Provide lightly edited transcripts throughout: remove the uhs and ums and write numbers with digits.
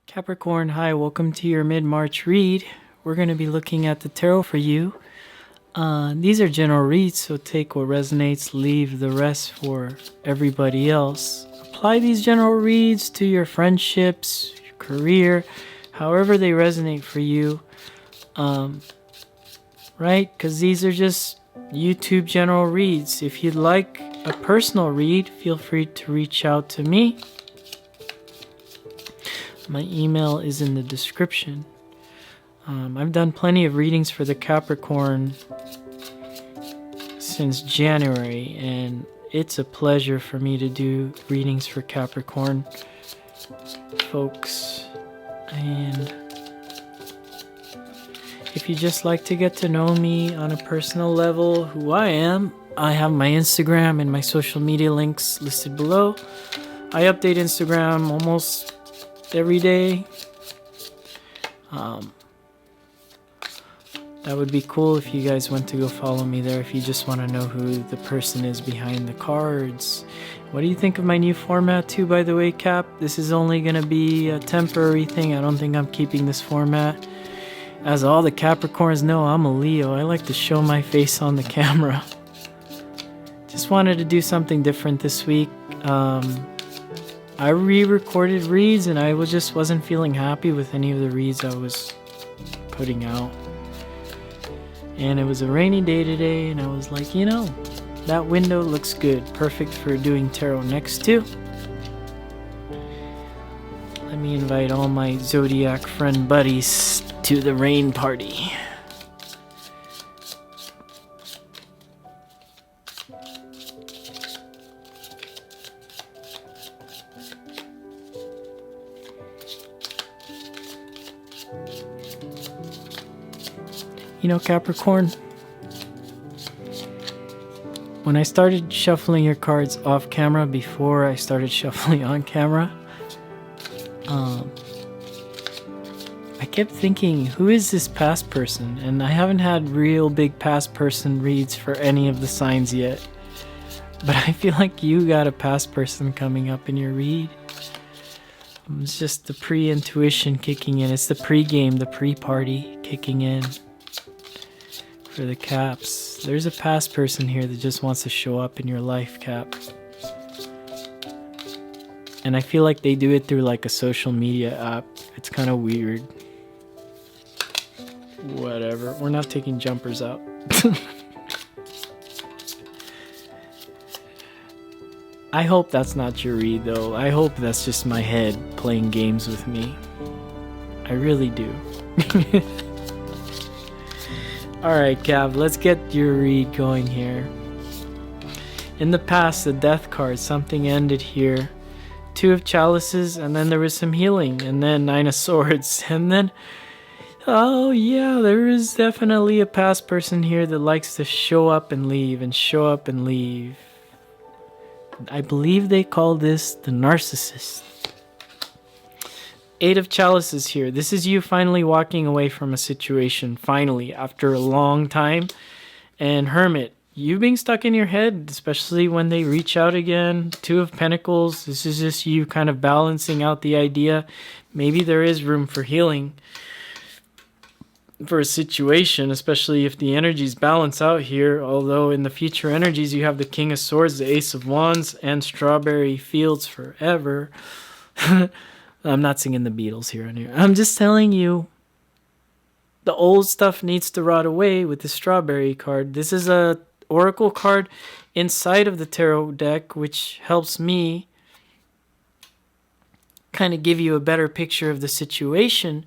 Capricorn, hi, welcome to your mid-March read. We're going to be looking at the tarot for you. These are general reads, so take what resonates, leave the rest for everybody else. Apply these general reads to your friendships, your career, however they resonate for you. Right? Because these are just YouTube general reads. If you'd like a personal read, feel free to reach out to me. My email is in the description. I've done plenty of readings for the Capricorn since January, and it's a pleasure for me to do readings for Capricorn folks. And if you just like to get to know me on a personal level, who I am, I have my Instagram and my social media links listed below. I update Instagram almost every day. That would be cool if you guys went to go follow me there, if you just want to know who the person is behind the cards. What do you think of my new format too, by the way, Cap? This is only going to be a temporary thing. I don't think I'm keeping this format. As all the Capricorns know, I'm a Leo. I like to show my face on the camera. Just wanted to do something different this week. I re-recorded reads and I just wasn't feeling happy with any of the reads I was putting out. And it was a rainy day today and I was like, you know, that window looks good. Perfect for doing tarot next to. Let me invite all my zodiac friend buddies to the rain party. You know, Capricorn, when I started shuffling your cards off camera before I started shuffling on camera, I kept thinking, who is this past person? And I haven't had real big past person reads for any of the signs yet. But I feel like you got a past person coming up in your read. It's just the pre-intuition kicking in. It's the pre-game, the pre-party kicking in. For the Caps, there's a past person here that just wants to show up in your life, Cap. And I feel like they do it through like a social media app. It's kind of weird. Whatever, we're not taking jumpers out. I hope that's not your read though. I hope that's just my head playing games with me. I really do. Alright, Cav, let's get your read going here. In the past, the Death card, something ended here. 2 of Chalices, and then there was some healing, and then 9 of Swords, and then... Oh yeah, there is definitely a past person here that likes to show up and leave, and show up and leave. I believe they call this the narcissist. 8 of Chalices here. This is you finally walking away from a situation, finally, after a long time. And Hermit, you being stuck in your head, especially when they reach out again. 2 of Pentacles. This is just you kind of balancing out the idea. Maybe there is room for healing for a situation, especially if the energies balance out here. Although in the future energies, you have the King of Swords, the Ace of Wands, and Strawberry Fields Forever. I'm not singing the Beatles here. I'm just telling you, the old stuff needs to rot away with the Strawberry card. This is a Oracle card inside of the tarot deck, which helps me kind of give you a better picture of the situation.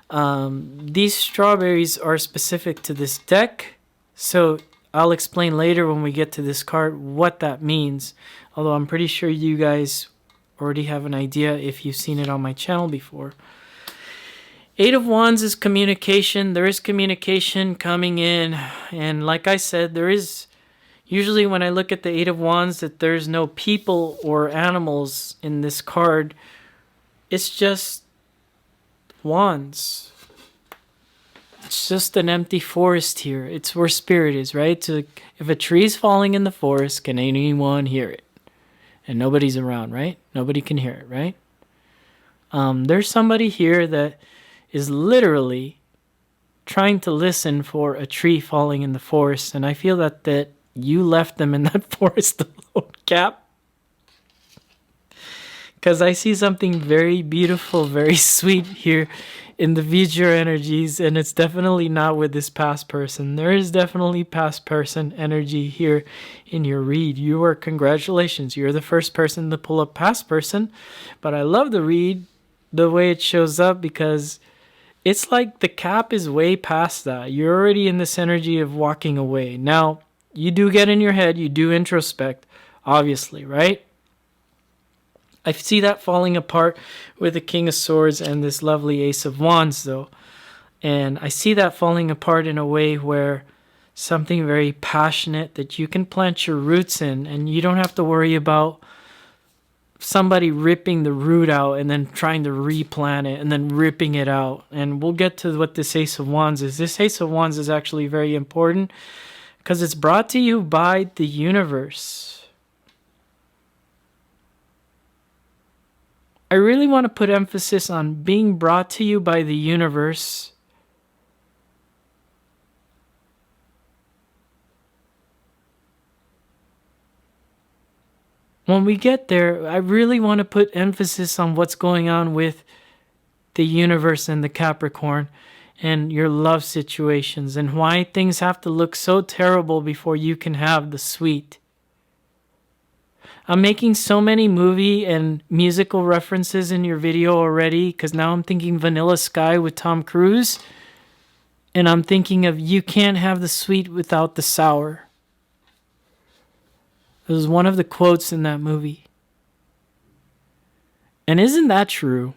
These strawberries are specific to this deck, so I'll explain later when we get to this card what that means. Although I'm pretty sure you guys already have an idea if you've seen it on my channel before. 8 of Wands is communication. There is communication coming in, and like I said, there is usually when I look at the 8 of Wands that there's no people or animals in this card. It's just wands. It's just an empty forest here. It's where spirit is, right? So if a tree's falling in the forest, can anyone hear it? And nobody's around, right? Nobody can hear it, right? There's somebody here that is literally trying to listen for a tree falling in the forest, and I feel that you left them in that forest alone, Cap. Because I see something very beautiful, very sweet here in the Vijay energies, and it's definitely not with this past person. There is definitely past person energy here in your read. Congratulations, you're the first person to pull up past person, but I love the read, the way it shows up, because it's like the Cap is way past that. You're already in this energy of walking away. Now, you do get in your head, you do introspect, obviously, right? I see that falling apart with the King of Swords and this lovely Ace of Wands, though. And I see that falling apart in a way where something very passionate that you can plant your roots in, and you don't have to worry about somebody ripping the root out and then trying to replant it and then ripping it out. And we'll get to what this Ace of Wands is. This Ace of Wands is actually very important because it's brought to you by the universe. I really want to put emphasis on being brought to you by the universe. When we get there, I really want to put emphasis on what's going on with the universe and the Capricorn and your love situations and why things have to look so terrible before you can have the sweet. I'm making so many movie and musical references in your video already because now I'm thinking Vanilla Sky with Tom Cruise. And I'm thinking of you can't have the sweet without the sour. It was one of the quotes in that movie. And isn't that true?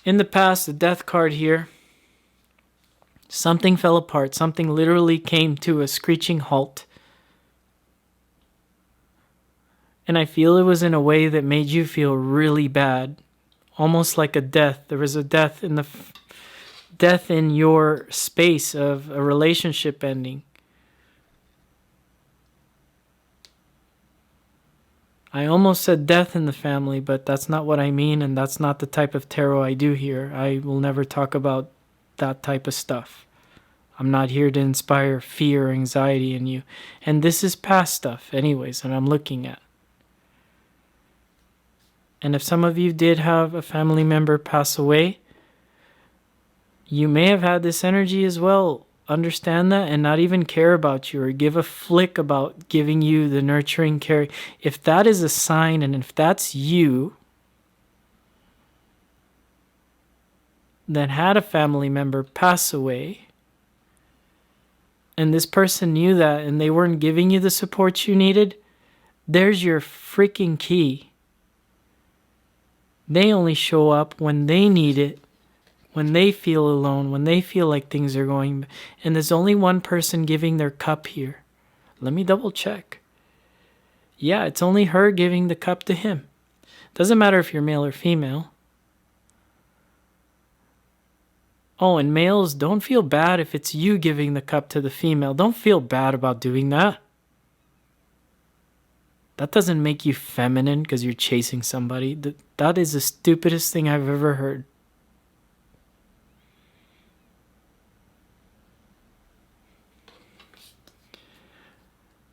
In the past, the death card here, something fell apart. Something literally came to a screeching halt. And I feel it was in a way that made you feel really bad. Almost like a death. There was a death in your space of a relationship ending. I almost said death in the family, but that's not what I mean, and that's not the type of tarot I do here. I will never talk about that type of stuff. I'm not here to inspire fear or anxiety in you. And this is past stuff anyways, that I'm looking at. And if some of you did have a family member pass away, you may have had this energy as well. Understand that and not even care about you or give a flick about giving you the nurturing care. If that is a sign and if that's you that had a family member pass away and this person knew that and they weren't giving you the support you needed, there's your freaking key. They only show up when they need it. When they feel alone, when they feel like things are going, and there's only one person giving their cup here. Let me double check. Yeah, it's only her giving the cup to him. Doesn't matter if you're male or female. Oh, and males, don't feel bad if it's you giving the cup to the female. Don't feel bad about doing that. That doesn't make you feminine because you're chasing somebody. That is the stupidest thing I've ever heard.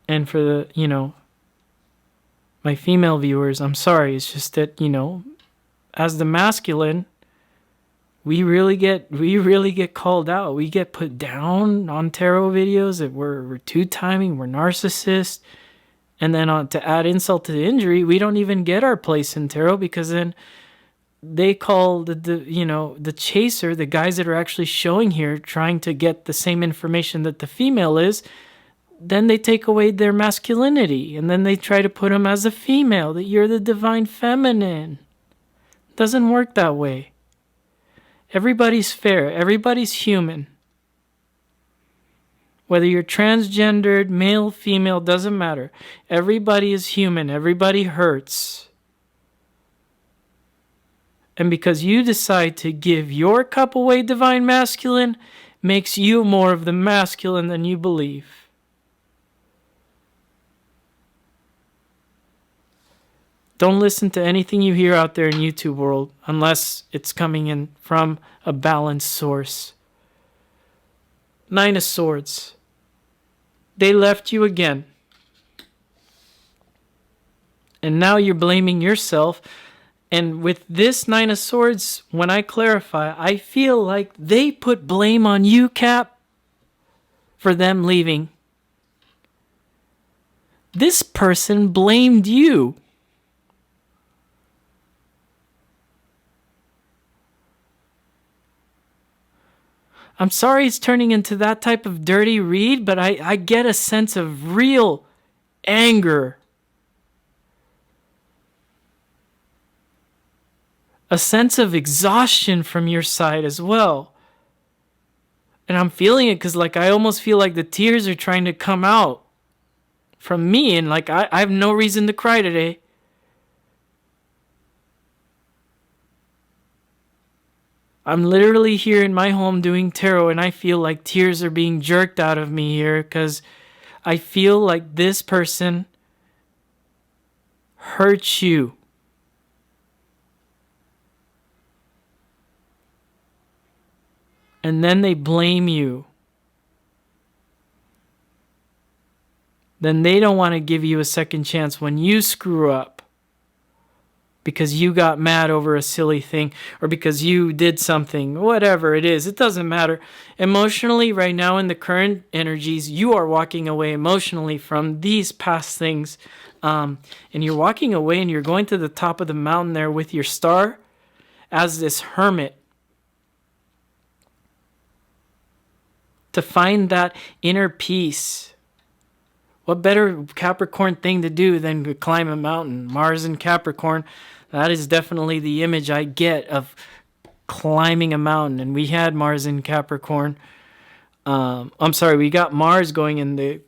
And for the, my female viewers, I'm sorry. It's just that, as the masculine, we really get called out. We get put down on tarot videos that we're two-timing, we're narcissists. And then to add insult to the injury, we don't even get our place in tarot because then they call the chaser, the guys that are actually showing here, trying to get the same information that the female is. Then they take away their masculinity and then they try to put them as a female, that you're the divine feminine. Doesn't work that way. Everybody's fair. Everybody's human. Whether you're transgendered, male, female, doesn't matter. Everybody is human. Everybody hurts. And because you decide to give your cup away, divine masculine, makes you more of the masculine than you believe. Don't listen to anything you hear out there in YouTube world unless it's coming in from a balanced source. Nine of Swords. They left you again. And now you're blaming yourself. And with this Nine of Swords, when I clarify, I feel like they put blame on you, Cap, for them leaving. This person blamed you. I'm sorry it's turning into that type of dirty read, but I get a sense of real anger. A sense of exhaustion from your side as well. And I'm feeling it because I almost feel like the tears are trying to come out from me. And I have no reason to cry today. I'm literally here in my home doing tarot, and I feel like tears are being jerked out of me here because I feel like this person hurt you. And then they blame you. Then they don't want to give you a second chance when you screw up. Because you got mad over a silly thing, or because you did something, whatever it is, it doesn't matter. Emotionally, right now in the current energies, you are walking away emotionally from these past things. And you're walking away and you're going to the top of the mountain there with your star as this hermit. To find that inner peace. What better Capricorn thing to do than to climb a mountain? Mars in Capricorn. That is definitely the image I get of climbing a mountain. And we had Mars in Capricorn. We got Mars going in the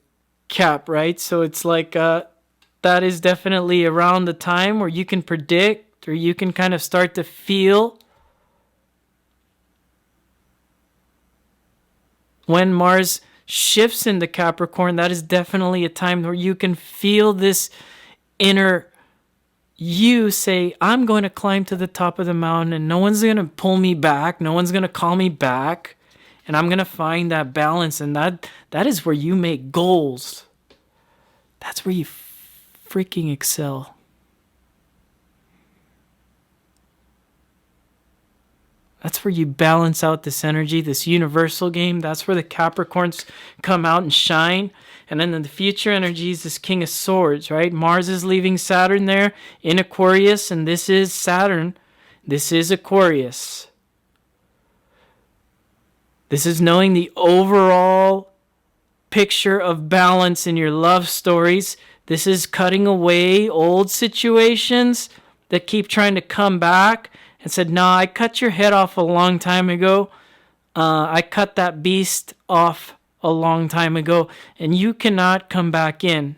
Cap, right? So it's that is definitely around the time where you can predict or you can kind of start to feel when Mars shifts into Capricorn. That is definitely a time where you can feel this inner you say, I'm going to climb to the top of the mountain and no one's going to pull me back. No one's going to call me back. And I'm going to find that balance. And that is where you make goals. That's where you freaking excel. That's where you balance out this energy, this universal game. That's where the Capricorns come out and shine. And then in the future energies, this King of Swords, right? Mars is leaving Saturn there in Aquarius, and this is Saturn. This is Aquarius. This is knowing the overall picture of balance in your love stories. This is cutting away old situations that keep trying to come back and said, no, I cut your head off a long time ago. I cut that beast off a long time ago, and you cannot come back in.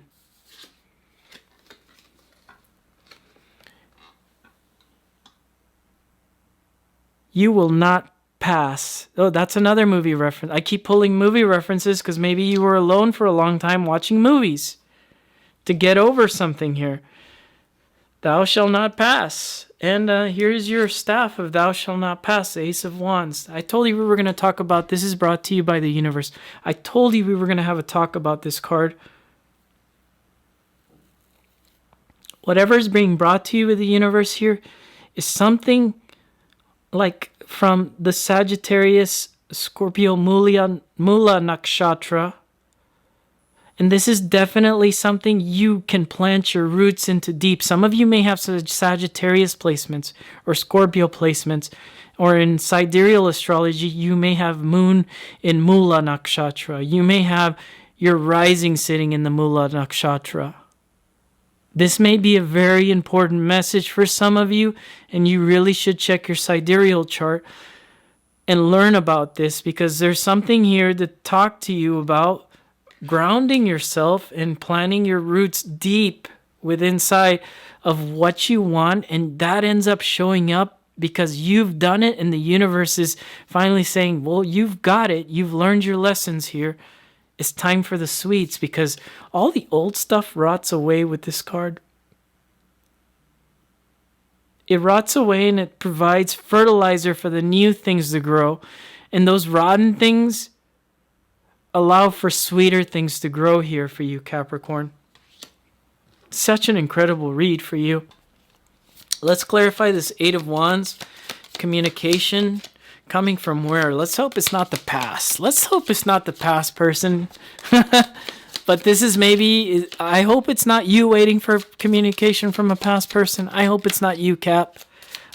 You will not pass. Oh, that's another movie reference. I keep pulling movie references because maybe you were alone for a long time watching movies to get over something here. Thou shall not pass. And here's your staff of Thou shall not pass, the Ace of Wands. I told you we were going to talk about, this is brought to you by the universe. I told you we were going to have a talk about this card. Whatever is being brought to you with the universe here is something like from the Sagittarius, Scorpio, Mula Nakshatra. And this is definitely something you can plant your roots into deep. Some of you may have Sagittarius placements or Scorpio placements. Or in sidereal astrology, you may have Moon in Mula Nakshatra. You may have your rising sitting in the Mula Nakshatra. This may be a very important message for some of you, and you really should check your sidereal chart and learn about this, because there's something here to talk to you about grounding yourself and planting your roots deep within inside of what you want, and that ends up showing up because you've done it, and the universe is finally saying, well, you've got it. You've learned your lessons here. It's time for the sweets, because all the old stuff rots away with this card. It rots away and it provides fertilizer for the new things to grow. And those rotten things allow for sweeter things to grow here for you, Capricorn. Such an incredible read for you. Let's clarify this Eight of Wands. Communication coming from where? Let's hope it's not the past. Let's hope it's not the past, person. But this is maybe, I hope it's not you waiting for communication from a past person. I hope it's not you, Cap.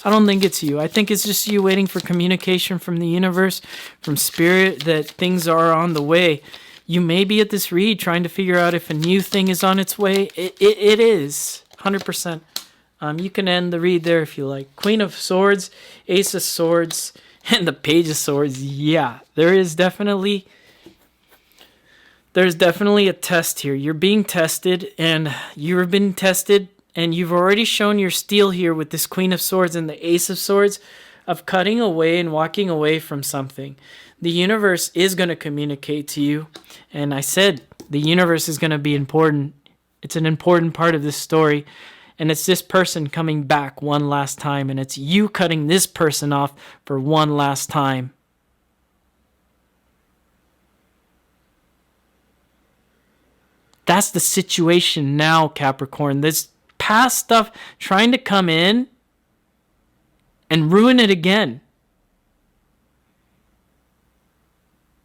I don't think it's you. I think it's just you waiting for communication from the universe, from spirit, that things are on the way. You may be at this read trying to figure out if a new thing is on its way. It is, 100%. You can end the read there if you like. Queen of Swords, Ace of Swords, and the Page of Swords. Yeah, there's definitely a test here. You're being tested, and you've been tested, and you've already shown your steel here with this Queen of Swords and the Ace of Swords of cutting away and walking away from something. The universe is going to communicate to you, and I said the universe is going to be important. It's an important part of this story, and it's this person coming back one last time, and it's you cutting this person off for one last time. That's the situation now, Capricorn. This past stuff trying to come in and ruin it again.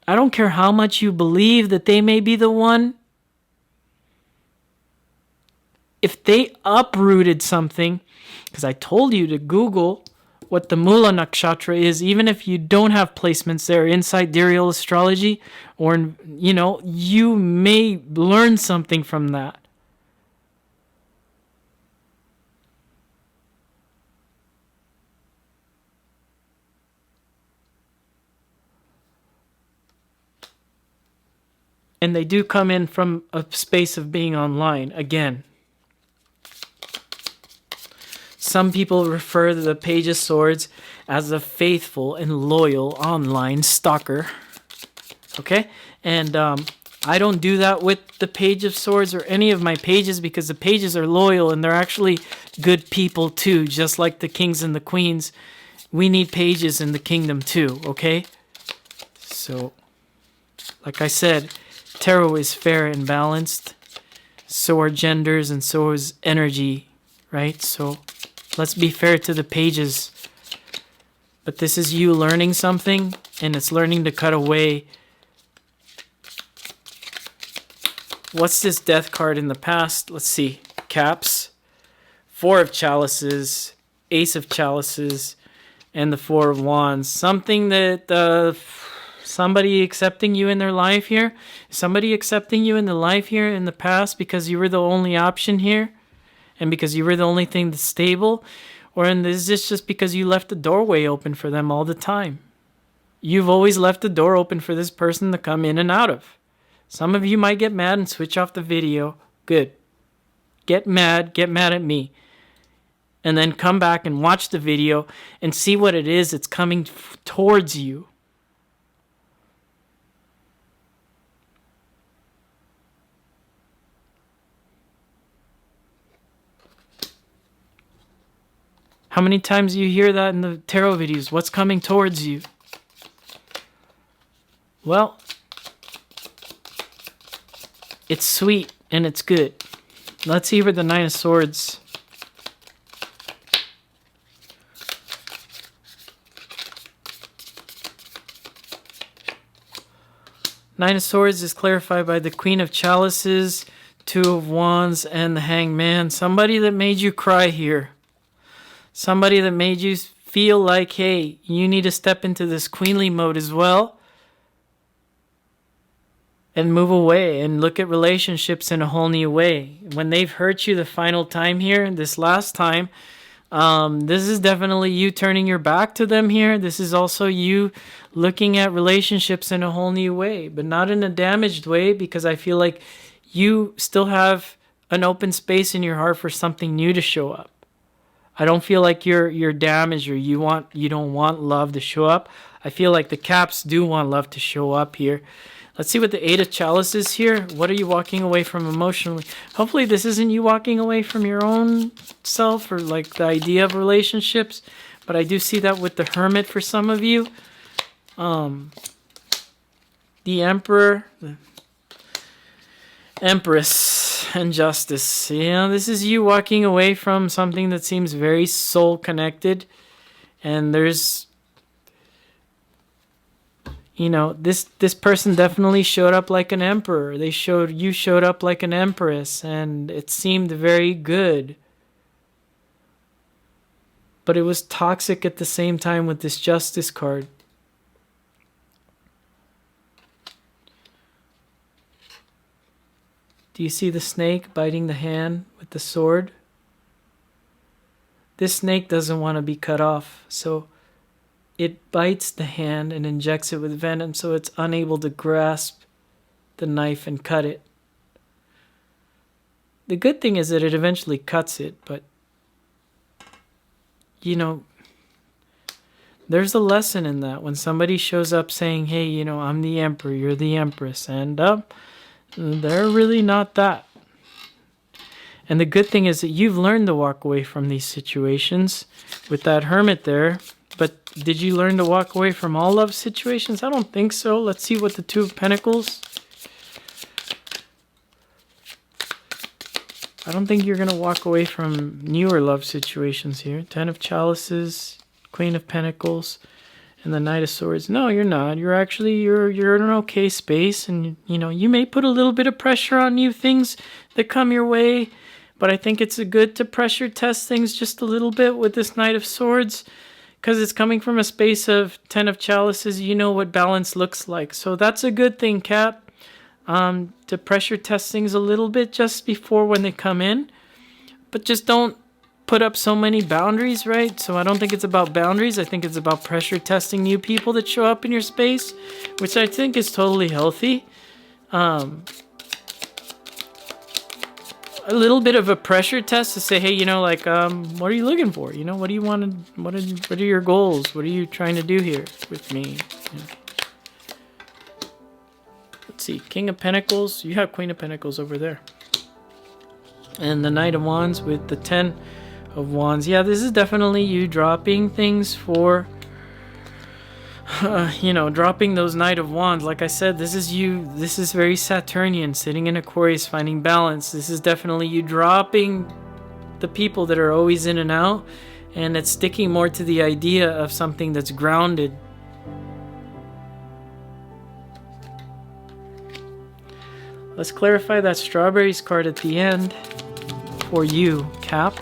I don't care how much you believe that they may be the one. If they uprooted something, because I told you to Google what the Mula Nakshatra is, even if you don't have placements there in sidereal astrology, or, you may learn something from that. And they do come in from a space of being online, again. Some people refer to the Page of Swords as a faithful and loyal online stalker. Okay? And I don't do that with the Page of Swords or any of my pages, because the pages are loyal and they're actually good people too, just like the kings and the queens. We need pages in the kingdom too, okay? So, like I said, tarot is fair and balanced. So are genders, and so is energy, right? So let's be fair to the pages. But this is you learning something, and it's learning to cut away. What's this Death card in the past? Let's see. Caps, Four of Chalices, Ace of Chalices, and the Four of Wands. Something that somebody accepting you in their life here. Somebody accepting you in the life here in the past because you were the only option here, and because you were the only thing that's stable. Or is this just because you left the doorway open for them all the time? You've always left the door open for this person to come in and out of. Some of you might get mad and switch off the video. Good. Get mad at me. And then come back and watch the video and see what it is that's coming towards you. How many times do you hear that in the tarot videos? What's coming towards you? Well, it's sweet and it's good. Let's see where the Nine of Swords. Nine of Swords is clarified by the Queen of Chalices, Two of Wands, and the Hanged Man. Somebody that made you cry here. Somebody that made you feel like, hey, you need to step into this queenly mode as well. And move away and look at relationships in a whole new way. When they've hurt you the final time here, this last time, this is definitely you turning your back to them here. This is also you looking at relationships in a whole new way, but not in a damaged way, because I feel like you still have an open space in your heart for something new to show up. I don't feel like you're damaged or you don't want love to show up. I feel like the Caps do want love to show up here. Let's see what the 8 of Chalice is here. What are you walking away from emotionally? Hopefully this isn't you walking away from your own self or like the idea of relationships. But I do see that with the Hermit for some of you. The Emperor, the Empress, and Justice. You know, this is you walking away from something that seems very soul connected. And there's, you know, this person definitely showed up like an emperor. You showed up like an empress, and it seemed very good. But it was toxic at the same time with this Justice card. Do you see the snake biting the hand with the sword? This snake doesn't want to be cut off, so it bites the hand and injects it with venom so it's unable to grasp the knife and cut it. The good thing is that it eventually cuts it, but you know, there's a lesson in that. When somebody shows up saying, hey, you know, I'm the Emperor, you're the Empress, and they're really not that. And the good thing is that you've learned to walk away from these situations with that Hermit there. But did you learn to walk away from all love situations? I don't think so. Let's see what the 2 of Pentacles. I don't think you're going to walk away from newer love situations here. 10 of Chalices, Queen of Pentacles, and the Knight of Swords. No, you're not. You're in an okay space, and you know, you may put a little bit of pressure on new things that come your way, but I think it's good to pressure test things just a little bit with this Knight of Swords, because it's coming from a space of 10 of Chalices. You know what balance looks like, so that's a good thing, Cap. To pressure test things a little bit just before when they come in, but just don't put up so many boundaries, right? So I don't think it's about boundaries. I think it's about pressure testing new people that show up in your space, which I think is totally healthy. A little bit of a pressure test to say, hey, you know, like, what are you looking for? You know, what do you want to, what are your goals? What are you trying to do here with me? Yeah. Let's see, King of Pentacles. You have Queen of Pentacles over there. And the Knight of Wands with the 10 of Wands. Yeah, this is definitely you dropping things for, you know, dropping those Knight of Wands. Like I said, this is you. This is very Saturnian, sitting in Aquarius, finding balance. This is definitely you dropping the people that are always in and out. And it's sticking more to the idea of something that's grounded. Let's clarify that Strawberries card at the end for you, Cap.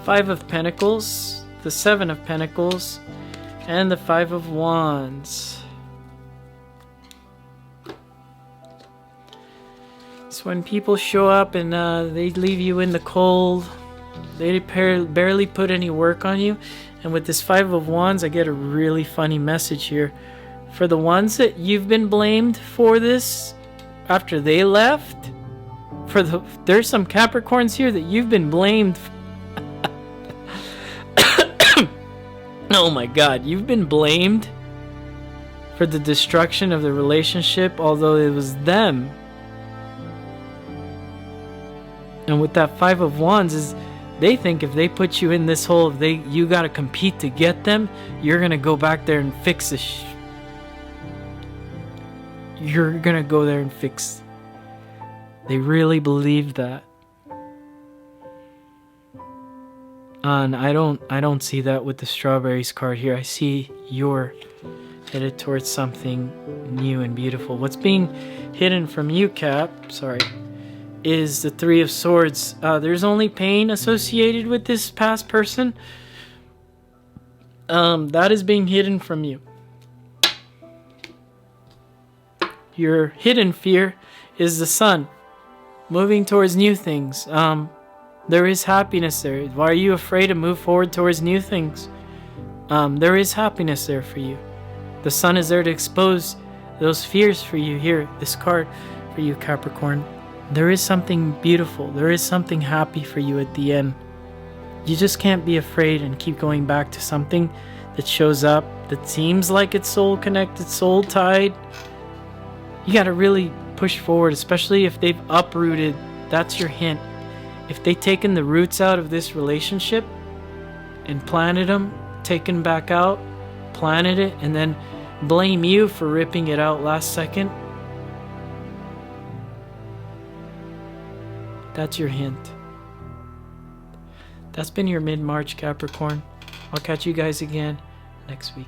5 of Pentacles, the 7 of Pentacles, and the 5 of Wands. It's when people show up and they leave you in the cold. They barely put any work on you. And with this 5 of Wands, I get a really funny message here. For the ones that you've been blamed for this after they left, there's some Capricorns here that you've been blamed. Oh my God, you've been blamed for the destruction of the relationship, although it was them. And with that 5 of Wands is, they think if they put you in this hole, you gotta compete to get them, you're gonna go back there and fix this. You're gonna go there and fix. They really believe that. And I don't see that with the Strawberries card here. I see you're headed towards something new and beautiful. What's being hidden from you, Cap, is the 3 of Swords. There's only pain associated with this past person. That is being hidden from you. Your hidden fear is the Sun, moving towards new things. There is happiness there. Why are you afraid to move forward towards new things? There is happiness there for you. The Sun is there to expose those fears for you. Here, this card for you, Capricorn. There is something beautiful. There is something happy for you at the end. You just can't be afraid and keep going back to something that shows up that seems like it's soul connected, soul tied. You got to really push forward, especially if they've uprooted. That's your hint. If they've taken the roots out of this relationship and planted them, taken back out, planted it, and then blame you for ripping it out last second, that's your hint. That's been your mid-March Capricorn. I'll catch you guys again next week.